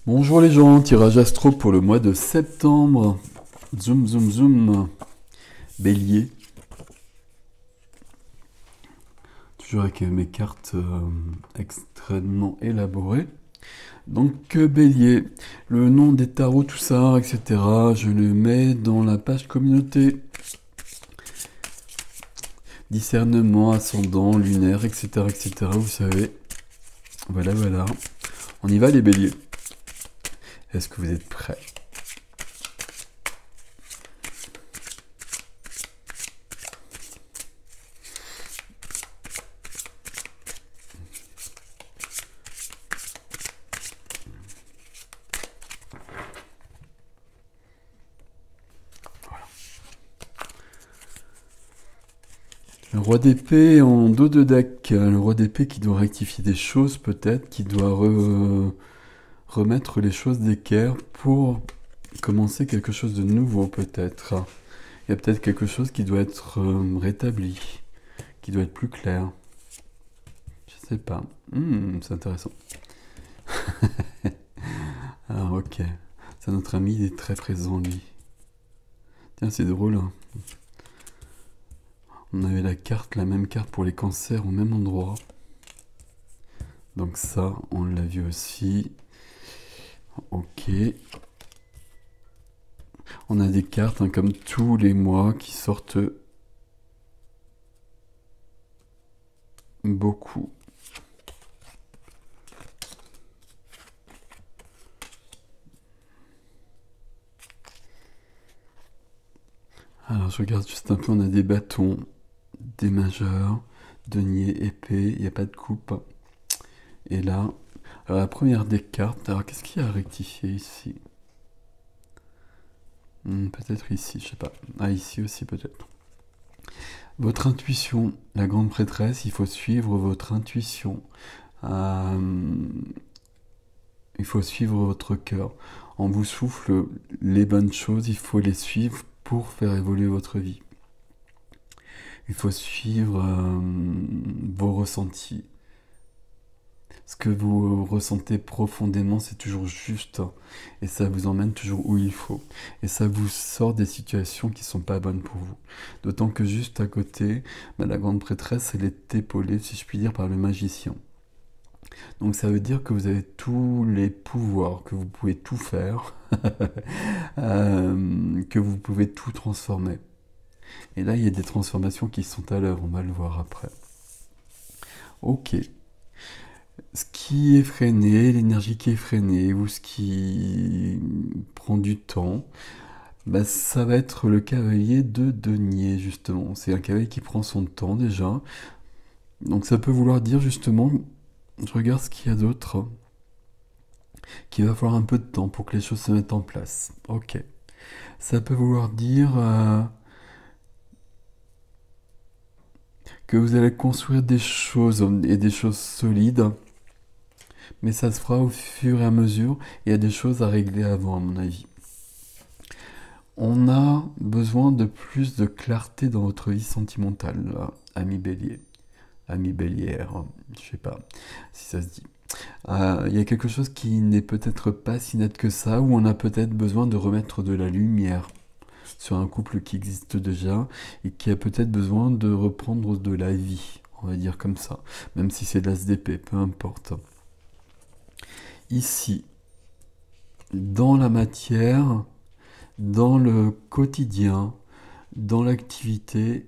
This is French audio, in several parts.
Bonjour les gens, tirage astro pour le mois de septembre. Zoom, zoom, zoom. Bélier. Toujours avec mes cartes extrêmement élaborées. Donc Bélier, le nom des tarots, tout ça, etc. Je le mets dans la page communauté. Discernement, ascendant, lunaire, etc. etc. Vous savez. Voilà, voilà. On y va les béliers. Est-ce que vous êtes prêts? Le roi d'épée en dos de deck. Le roi d'épée qui doit rectifier des choses peut-être, qui doit remettre les choses d'équerre pour commencer quelque chose de nouveau peut-être. Il y a peut-être quelque chose qui doit être rétabli, qui doit être plus clair. Je sais pas. C'est intéressant. Alors ok. C'est notre ami, il est très présent lui. Tiens, c'est drôle. Hein. On avait la même carte pour les cancers au même endroit. Donc ça, on l'a vu aussi. Ok. On a des cartes hein, comme tous les mois qui sortent beaucoup. Alors je regarde juste un peu, on a des bâtons, des majeurs, denier, épée, il n'y a pas de coupe. Et là, alors la première des cartes, alors qu'est-ce qu'il y a à rectifier ici? Peut-être ici, je sais pas. Ah, ici aussi peut-être. Votre intuition, la grande prêtresse, il faut suivre votre intuition. Il faut suivre votre cœur. On vous souffle les bonnes choses, il faut les suivre pour faire évoluer votre vie. Il faut suivre vos ressentis. Ce que vous ressentez profondément, c'est toujours juste. Et ça vous emmène toujours où il faut. Et ça vous sort des situations qui ne sont pas bonnes pour vous. D'autant que juste à côté, la grande prêtresse, elle est épaulée, si je puis dire, par le magicien. Donc ça veut dire que vous avez tous les pouvoirs, que vous pouvez tout faire, que vous pouvez tout transformer. Et là, il y a des transformations qui sont à l'œuvre, on va le voir après. Ok. Ce qui est freiné, l'énergie qui est freinée, ou ce qui prend du temps, ça va être le cavalier de denier, justement. C'est un cavalier qui prend son temps déjà. Donc ça peut vouloir dire justement, je regarde ce qu'il y a d'autre, qu'il va falloir un peu de temps pour que les choses se mettent en place. Ok. Ça peut vouloir dire que vous allez construire des choses et des choses solides, mais ça se fera au fur et à mesure. Il y a des choses à régler avant, à mon avis. On a besoin de plus de clarté dans votre vie sentimentale, là, ami bélier. Ami bélière, je sais pas si ça se dit. Il y a quelque chose qui n'est peut-être pas si net que ça, où on a peut-être besoin de remettre de la lumière sur un couple qui existe déjà et qui a peut-être besoin de reprendre de la vie, on va dire comme ça, même si c'est de l'as d'épée, peu importe. Ici, dans la matière, dans le quotidien, dans l'activité,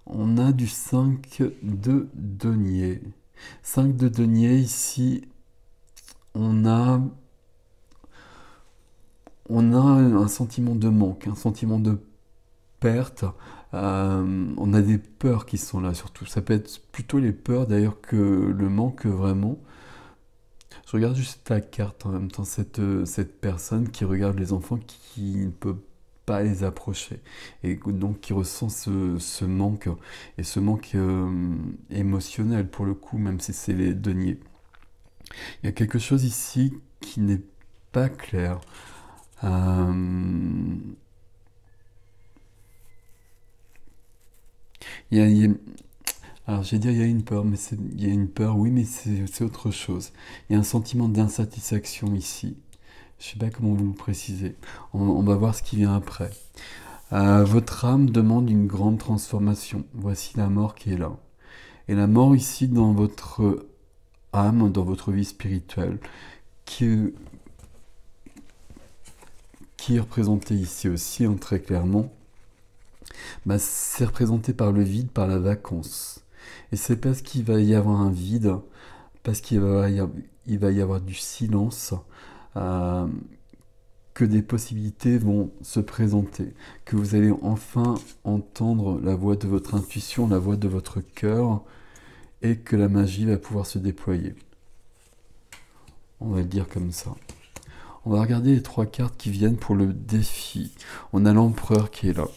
on a du 5 de denier. 5 de denier, ici, on a un sentiment de manque, un sentiment de perte. On a des peurs qui sont là surtout. Ça peut être plutôt les peurs d'ailleurs que le manque vraiment. Je regarde juste la carte en même temps, cette personne qui regarde les enfants qui ne peut pas les approcher et donc qui ressent ce manque et ce manque émotionnel pour le coup, même si c'est les deniers. Il y a quelque chose ici qui n'est pas clair. Il y a Alors, j'ai dit, il y a une peur, mais il y a une peur, oui, mais c'est autre chose. Il y a un sentiment d'insatisfaction ici. Je sais pas comment vous le préciser. On va voir ce qui vient après. Votre âme demande une grande transformation. Voici la mort qui est là. Et la mort ici dans votre âme, dans votre vie spirituelle, qui, qui est représentée ici aussi, hein, très clairement, bah, c'est représenté par le vide, par la vacance. Et c'est parce qu'il va y avoir un vide, parce il va y avoir du silence, euh, que des possibilités vont se présenter, que vous allez enfin entendre la voix de votre intuition, la voix de votre cœur, et que la magie va pouvoir se déployer. On va le dire comme ça. On va regarder les 3 cartes qui viennent pour le défi. On a l'empereur qui est là.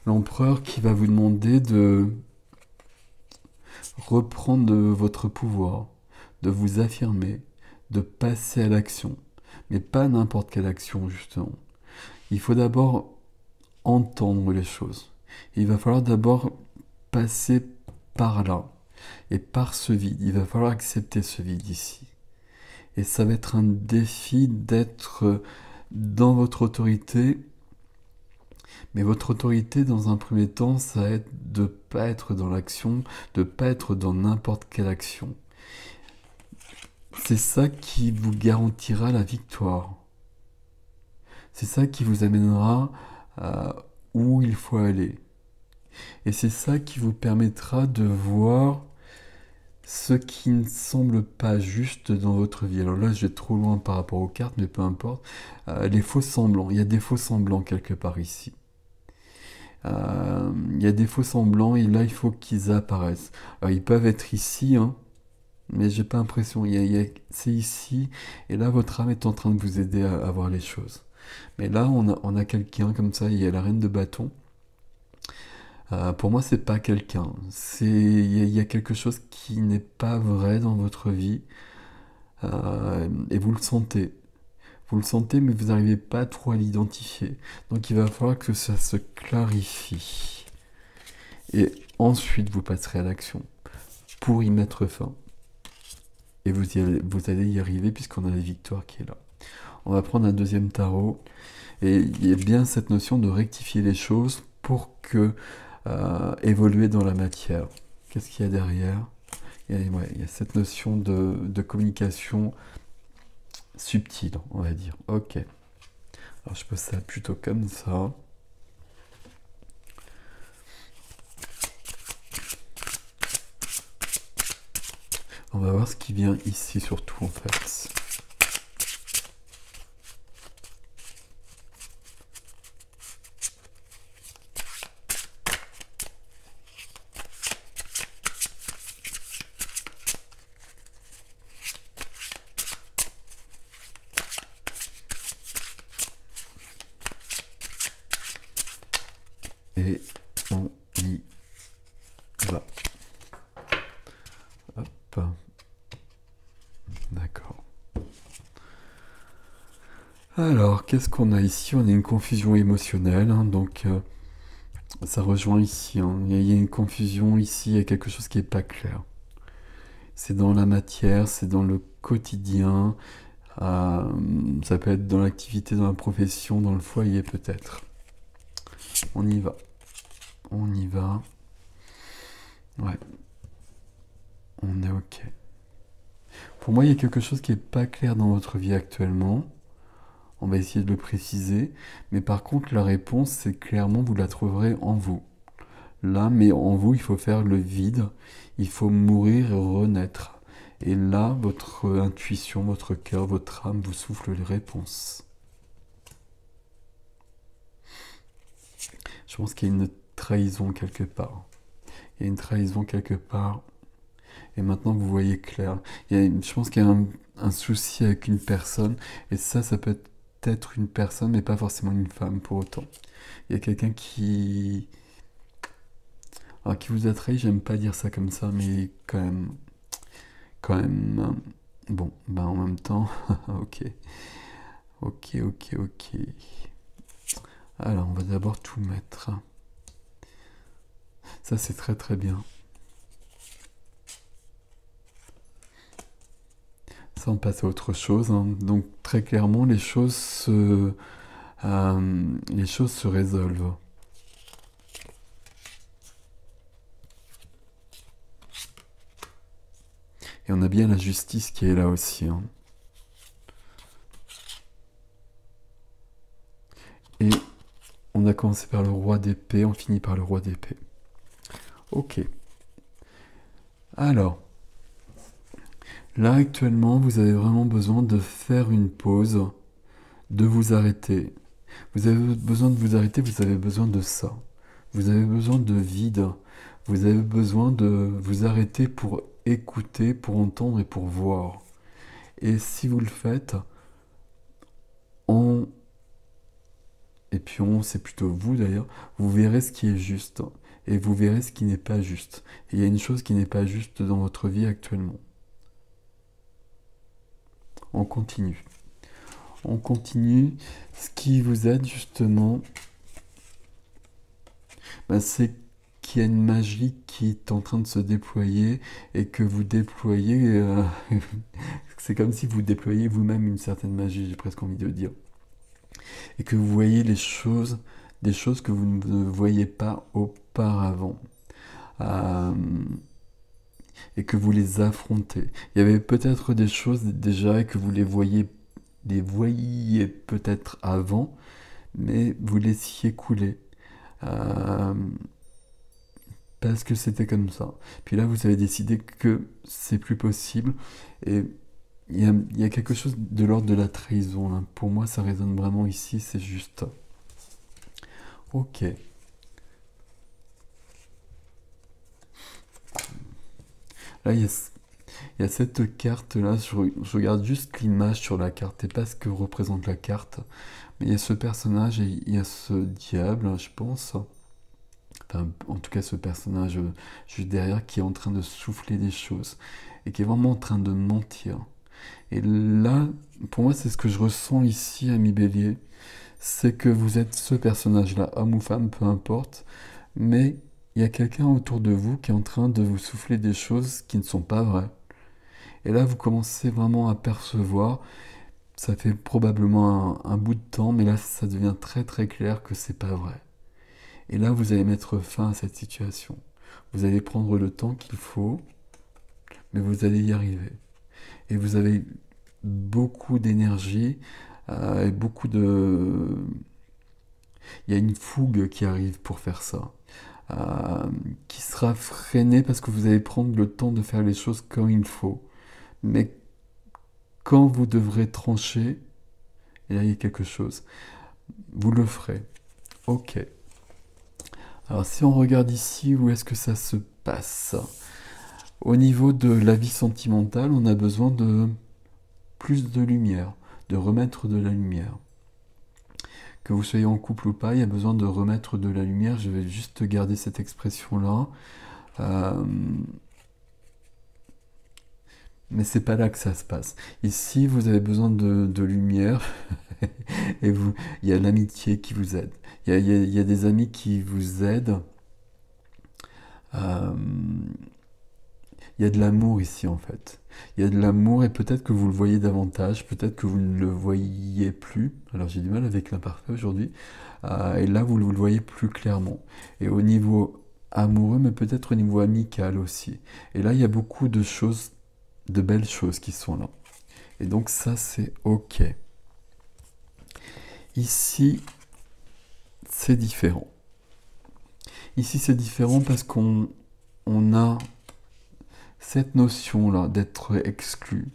L'empereur qui va vous demander de reprendre votre pouvoir, de vous affirmer, de passer à l'action. Mais pas n'importe quelle action, justement. Il faut d'abord entendre les choses. Il va falloir d'abord passer par là. Et par ce vide. Il va falloir accepter ce vide ici. Et ça va être un défi d'être dans votre autorité. Mais votre autorité, dans un premier temps, ça va être de ne pas être dans l'action, de ne pas être dans n'importe quelle action. C'est ça qui vous garantira la victoire. C'est ça qui vous amènera où il faut aller. Et c'est ça qui vous permettra de voir ce qui ne semble pas juste dans votre vie. Alors là, je vais trop loin par rapport aux cartes, mais peu importe. Les faux semblants, il y a des faux semblants quelque part ici. Il y a des faux semblants et là, il faut qu'ils apparaissent. Alors, ils peuvent être ici, hein, mais j'ai pas l'impression. C'est ici, et là, votre âme est en train de vous aider à voir les choses. Mais là, on a quelqu'un comme ça, il y a la reine de bâton. Pour moi, c'est pas quelqu'un. Il y a quelque chose qui n'est pas vrai dans votre vie, et vous le sentez. Vous le sentez, mais vous n'arrivez pas trop à l'identifier. Donc, il va falloir que ça se clarifie. Et ensuite, vous passerez à l'action pour y mettre fin. Et vous allez y arriver puisqu'on a la victoire qui est là. On va prendre un deuxième tarot. Et il y a bien cette notion de rectifier les choses pour que évoluer dans la matière. Qu'est-ce qu'il y a derrière? Il y a cette notion de communication subtile, on va dire. Ok. Alors je pose ça plutôt comme ça. On va voir ce qui vient ici surtout en fait. Et on y va. Hop. D'accord. Alors, qu'est-ce qu'on a ici? On a une confusion émotionnelle, hein, donc ça rejoint ici. Hein. Il y a une confusion ici, il y a quelque chose qui n'est pas clair. C'est dans la matière, c'est dans le quotidien, ça peut être dans l'activité, dans la profession, dans le foyer peut-être. On y va. On y va. Ouais. On est ok. Pour moi, il y a quelque chose qui n'est pas clair dans votre vie actuellement. On va essayer de le préciser. Mais par contre, la réponse, c'est clairement, vous la trouverez en vous. Là, mais en vous, il faut faire le vide. Il faut mourir et renaître. Et là, votre intuition, votre cœur, votre âme vous souffle les réponses. Je pense qu'il y a une trahison quelque part. Il y a une trahison quelque part. Et maintenant, vous voyez clair. Je pense qu'il y a un souci avec une personne. Et ça peut être une personne, mais pas forcément une femme pour autant. Il y a quelqu'un qui vous a trahi, j'aime pas dire ça comme ça, mais quand même, bon, ben en même temps, ok. Alors, on va d'abord tout mettre. Ça, c'est très très bien. Ça, on passe à autre chose, hein. Donc très clairement, les choses se résolvent. Et on a bien la justice qui est là aussi, hein. Et on a commencé par le roi d'épée, on finit par le roi d'épée. Ok. Alors, là actuellement, vous avez vraiment besoin de faire une pause, de vous arrêter. Vous avez besoin de vous arrêter, vous avez besoin de ça. Vous avez besoin de vide. Vous avez besoin de vous arrêter pour écouter, pour entendre et pour voir. Et si vous le faites, on, et puis on, c'est plutôt vous d'ailleurs, vous verrez ce qui est juste. Et vous verrez ce qui n'est pas juste. Et il y a une chose qui n'est pas juste dans votre vie actuellement. On continue. On continue. Ce qui vous aide justement, c'est qu'il y a une magie qui est en train de se déployer et que vous déployez. C'est comme si vous déployiez vous-même une certaine magie, j'ai presque envie de dire. Et que vous voyez les choses, des choses que vous ne voyiez pas auparavant. Euh, et que vous les affrontez. Il y avait peut-être des choses déjà et que vous les voyiez peut-être avant, mais vous laissiez couler. Euh, parce que c'était comme ça. Puis là, vous avez décidé que c'est plus possible. Et il y a quelque chose de l'ordre de la trahison, là. Pour moi, ça résonne vraiment ici, c'est juste. Ok. Là, il y a cette carte-là. Je regarde juste l'image sur la carte et pas ce que représente la carte. Mais il y a ce personnage et il y a ce diable, je pense. Enfin, en tout cas, ce personnage juste derrière qui est en train de souffler des choses et qui est vraiment en train de mentir. Et là, pour moi, c'est ce que je ressens ici, ami Bélier. C'est que vous êtes ce personnage-là, homme ou femme, peu importe. Mais il y a quelqu'un autour de vous qui est en train de vous souffler des choses qui ne sont pas vraies. Et là, vous commencez vraiment à percevoir. Ça fait probablement un bout de temps, mais là, ça devient très très clair que c'est pas vrai. Et là, vous allez mettre fin à cette situation. Vous allez prendre le temps qu'il faut, mais vous allez y arriver. Et vous avez beaucoup d'énergie et beaucoup de... Il y a une fougue qui arrive pour faire ça, qui sera freinée parce que vous allez prendre le temps de faire les choses quand il faut. Mais quand vous devrez trancher, et là il y a quelque chose, vous le ferez. Ok. Alors si on regarde ici, où est-ce que ça se passe? Au niveau de la vie sentimentale, on a besoin de plus de lumière, de remettre de la lumière. Que vous soyez en couple ou pas, il y a besoin de remettre de la lumière. Je vais juste garder cette expression-là. Mais c'est pas là que ça se passe. Ici, vous avez besoin de lumière et il y a l'amitié qui vous aide. Il y a des amis qui vous aident. Euh, il y a de l'amour ici en fait. Il y a de l'amour et peut-être que vous le voyez davantage, peut-être que vous ne le voyez plus. Alors j'ai du mal avec l'imparfait aujourd'hui. Et là, vous le voyez plus clairement. Et au niveau amoureux, mais peut-être au niveau amical aussi. Et là, il y a beaucoup de choses, de belles choses qui sont là. Et donc ça, c'est ok. Ici, c'est différent. Ici, c'est différent parce qu'on a cette notion-là d'être exclu,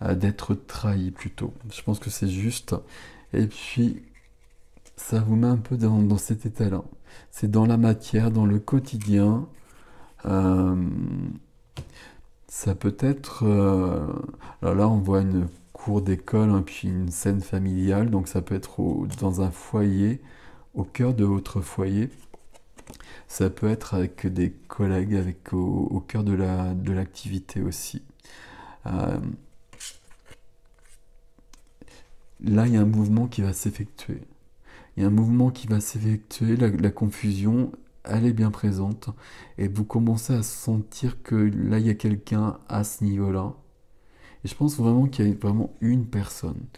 d'être trahi plutôt. Je pense que c'est juste. Et puis, ça vous met un peu dans cet état-là. C'est dans la matière, dans le quotidien. Ça peut être... alors là, on voit une cour d'école, hein, puis une scène familiale. Donc ça peut être dans un foyer, au cœur de votre foyer. Ça peut être avec des collègues, au cœur de l'activité aussi. Euh, Là, il y a un mouvement qui va s'effectuer. Il y a un mouvement qui va s'effectuer, la confusion, elle est bien présente. Et vous commencez à sentir que là, il y a quelqu'un à ce niveau-là. Et je pense vraiment qu'il y a vraiment une personne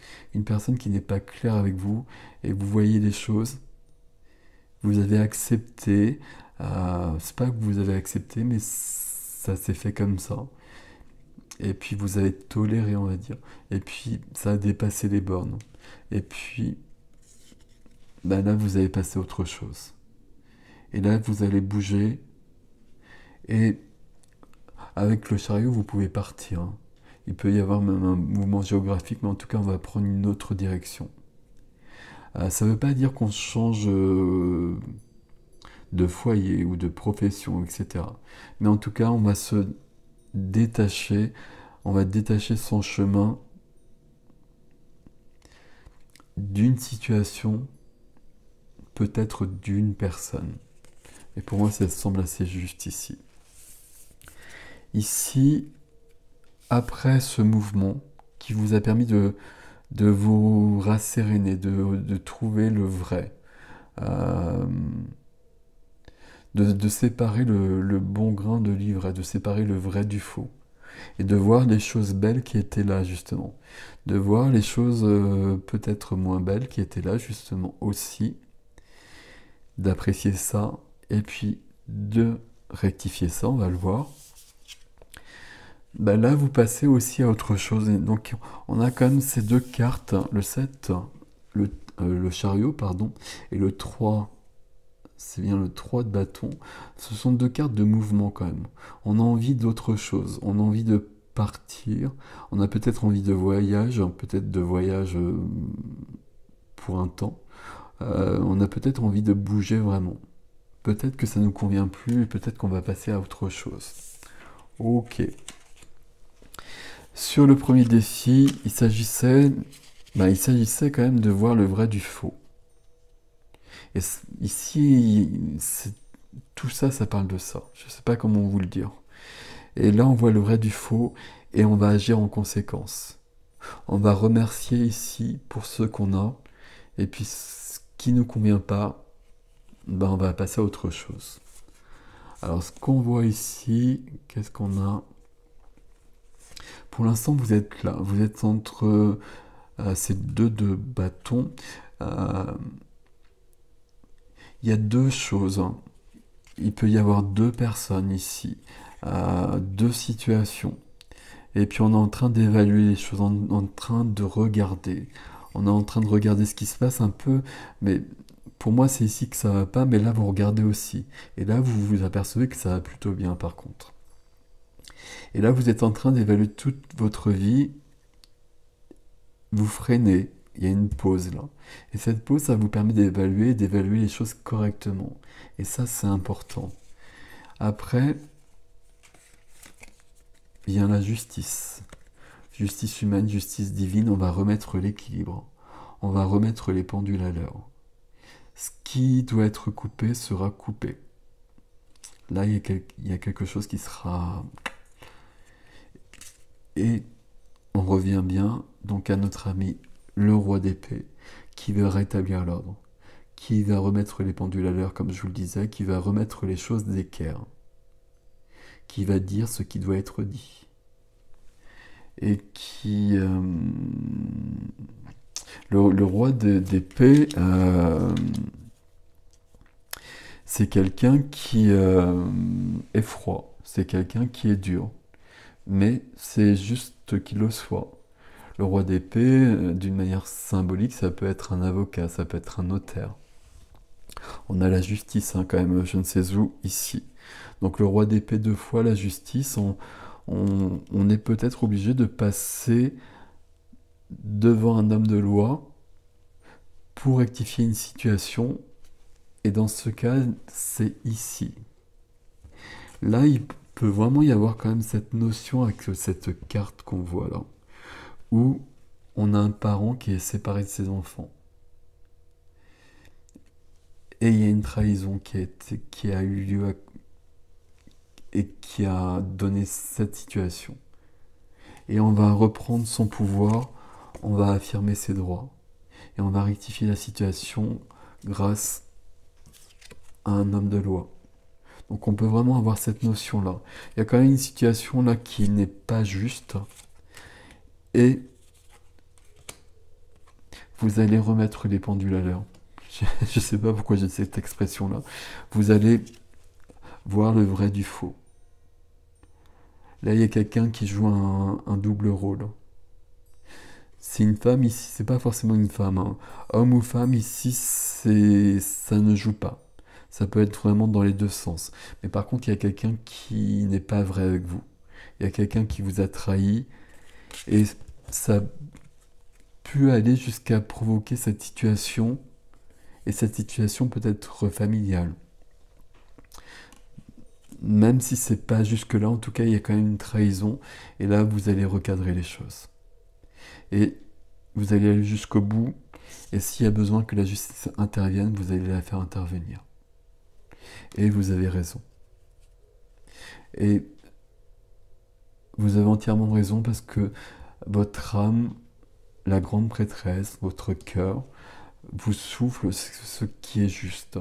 qui n'est pas claire avec vous, et vous voyez les choses, vous avez accepté, c'est pas que vous avez accepté, mais ça s'est fait comme ça. Et puis vous avez toléré, on va dire. Et puis ça a dépassé les bornes. Et puis bah là, vous avez passé à autre chose. Et là, vous allez bouger. Et avec le chariot, vous pouvez partir, hein. Il peut y avoir même un mouvement géographique, mais en tout cas, on va prendre une autre direction. Ça ne veut pas dire qu'on change de foyer ou de profession, etc. Mais en tout cas, on va se détacher, on va détacher son chemin d'une situation, peut-être d'une personne. Et pour moi, ça semble assez juste ici. Ici, après ce mouvement qui vous a permis de vous rasséréner, de trouver le vrai, euh, de séparer le bon grain de l'ivraie, de séparer le vrai du faux, et de voir les choses belles qui étaient là justement, de voir les choses peut-être moins belles qui étaient là justement aussi, d'apprécier ça, et puis de rectifier ça, on va le voir. Bah là, vous passez aussi à autre chose. Et donc, on a quand même ces deux cartes, le 7, le chariot, pardon, et le 3, c'est bien le 3 de bâton. Ce sont deux cartes de mouvement quand même. On a envie d'autre chose, on a envie de partir, on a peut-être envie de voyage, peut-être de voyage pour un temps. On a peut-être envie de bouger vraiment. Peut-être que ça ne nous convient plus, et peut-être qu'on va passer à autre chose. Ok. Sur le premier défi, il s'agissait quand même de voir le vrai du faux. Et ici, tout ça, ça parle de ça. Je ne sais pas comment vous le dire. Et là, on voit le vrai du faux et on va agir en conséquence. On va remercier ici pour ce qu'on a. Et puis, ce qui ne nous convient pas, ben, on va passer à autre chose. Alors, ce qu'on voit ici, qu'est-ce qu'on a? Pour l'instant, vous êtes là. Vous êtes entre ces deux de bâtons. Il y a deux choses, hein. Il peut y avoir deux personnes ici, deux situations. Et puis on est en train d'évaluer les choses, on est en train de regarder. On est en train de regarder ce qui se passe un peu, mais pour moi c'est ici que ça va pas, mais là vous regardez aussi. Et là vous vous apercevez que ça va plutôt bien par contre. Et là vous êtes en train d'évaluer toute votre vie, vous freinez, il y a une pause là. Et cette pause, ça vous permet d'évaluer les choses correctement. Et ça, c'est important. Après, vient la justice. Justice humaine, justice divine, on va remettre l'équilibre. On va remettre les pendules à l'heure. Ce qui doit être coupé sera coupé. Là, il y a quelque chose qui sera... Et on revient bien donc à notre ami le roi d'épée, qui veut rétablir l'ordre, qui va remettre les pendules à l'heure, comme je vous le disais, qui va remettre les choses d'équerre, qui va dire ce qui doit être dit. Et qui... le roi d'épée, c'est quelqu'un qui est froid, c'est quelqu'un qui est dur, mais c'est juste qu'il le soit. Le roi d'épée, d'une manière symbolique, ça peut être un avocat, ça peut être un notaire. On a la justice, hein, quand même, je ne sais où, ici. Donc le roi d'épée deux fois, la justice, on est peut-être obligé de passer devant un homme de loi pour rectifier une situation. Et dans ce cas, c'est ici. Là, il peut vraiment y avoir quand même cette notion avec cette carte qu'on voit là, où on a un parent qui est séparé de ses enfants. Et il y a une trahison qui a eu lieu et qui a donné cette situation. Et on va reprendre son pouvoir, on va affirmer ses droits. Et on va rectifier la situation grâce à un homme de loi. Donc on peut vraiment avoir cette notion-là. Il y a quand même une situation là qui n'est pas juste. Et vous allez remettre les pendules à l'heure. Je ne sais pas pourquoi j'ai cette expression-là. Vous allez voir le vrai du faux. Là, il y a quelqu'un qui joue un double rôle. C'est une femme ici, c'est pas forcément une femme, hein. Homme ou femme ici, ça ne joue pas. Ça peut être vraiment dans les deux sens. Mais par contre, il y a quelqu'un qui n'est pas vrai avec vous. Il y a quelqu'un qui vous a trahi et ça peut aller jusqu'à provoquer cette situation et cette situation peut être familiale. Même si c'est pas jusque-là, en tout cas, il y a quand même une trahison et là, vous allez recadrer les choses. Et vous allez aller jusqu'au bout, et s'il y a besoin que la justice intervienne, vous allez la faire intervenir. Et vous avez raison. Et vous avez entièrement raison parce que votre âme, la grande prêtresse, votre cœur, vous souffle ce qui est juste.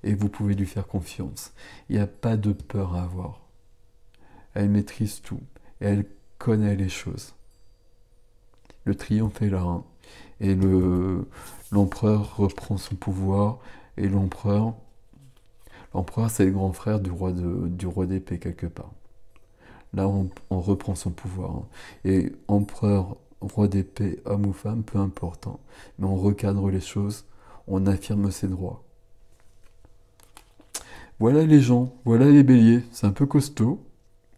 Et vous pouvez lui faire confiance. Il n'y a pas de peur à avoir. Elle maîtrise tout. Et elle connaît les choses. Le triomphe est là, hein. Et l'empereur reprend son pouvoir. Et l'empereur c'est le grand frère du roi d'épée quelque part. Là, on reprend son pouvoir, hein. Et empereur, roi d'épée, homme ou femme, peu importe, hein. Mais on recadre les choses, on affirme ses droits. Voilà les gens, voilà les béliers. C'est un peu costaud,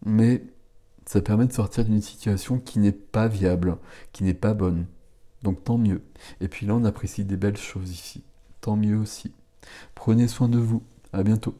mais ça permet de sortir d'une situation qui n'est pas viable, qui n'est pas bonne. Donc tant mieux. Et puis là, on apprécie des belles choses ici. Tant mieux aussi. Prenez soin de vous. À bientôt.